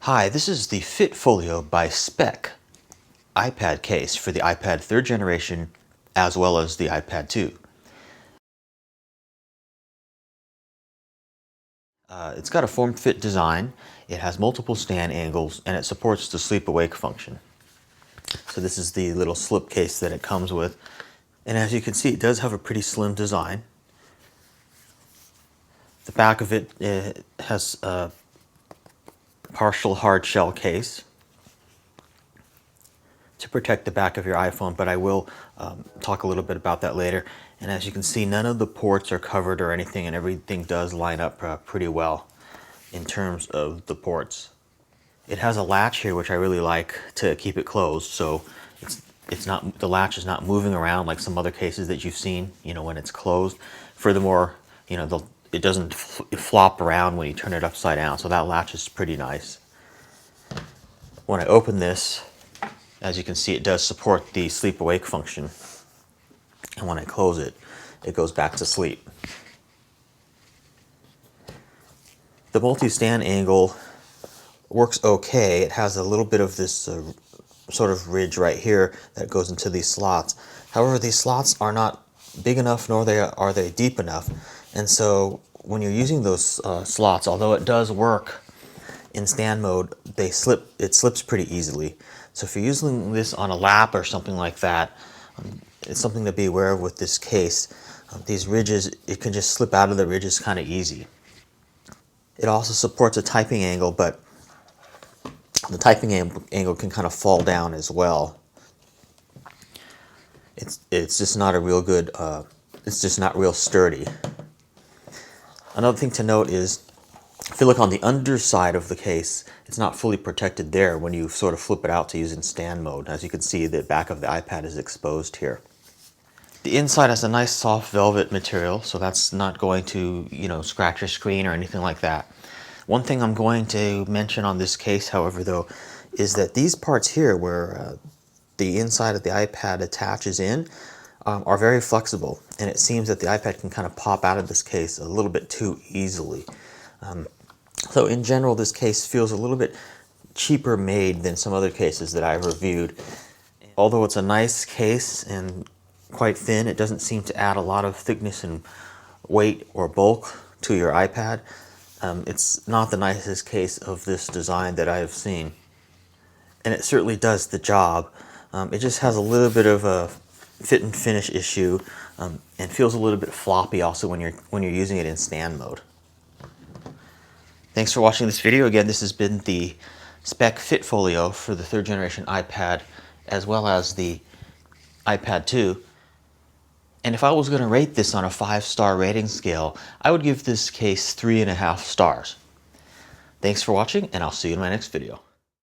Hi, this is the FitFolio by Speck iPad case for the iPad 3rd generation as well as the iPad 2. It's got a form-fit design, it has multiple stand angles, and it supports the sleep-awake function. So this is the little slip case that it comes with. And as you can see, it does have a pretty slim design. The back of it has a partial hard shell case to protect the back of your iPhone, but I will talk a little bit about that later. And as you can see, none of the ports are covered or anything, and everything does line up pretty well in terms of the ports. It has a latch here, which I really like, to keep it closed, so the latch is not moving around like some other cases that you've seen, when it's closed. Furthermore, it doesn't flop around when you turn it upside down, so that latch is pretty nice. When I open this, as you can see, it does support the sleep-awake function. And when I close it, it goes back to sleep. The multi-stand angle works okay. It has a little bit of this sort of ridge right here that goes into these slots. However, these slots are not big enough, nor are they deep enough. And so when you're using those slots, although it does work in stand mode, it slips pretty easily. So if you're using this on a lap or something like that, it's something to be aware of with this case. These ridges, it can just slip out of the ridges kind of easy. It also supports a typing angle, but the typing angle can kind of fall down as well. It's just not a real good, it's just not real sturdy. Another thing to note is, if you look on the underside of the case, it's not fully protected there when you sort of flip it out to use in stand mode. As you can see, the back of the iPad is exposed here. The inside has a nice soft velvet material, so that's not going to, scratch your screen or anything like that. One thing I'm going to mention on this case, however, though, is that these parts here where the inside of the iPad attaches in are very flexible, and it seems that the iPad can kind of pop out of this case a little bit too easily. So in general, this case feels a little bit cheaper made than some other cases that I've reviewed. Although it's a nice case and quite thin, it doesn't seem to add a lot of thickness and weight or bulk to your iPad. It's not the nicest case of this design that I have seen. And it certainly does the job. It just has a little bit of a fit and finish issue, and feels a little bit floppy also when you're using it in stand mode. Thanks for watching this video. Again, this has been the Speck FitFolio for the 3rd generation iPad as well as the iPad 2. And if I was going to rate this on a 5-star rating scale, I would give this case 3.5 stars. Thanks for watching, and I'll see you in my next video.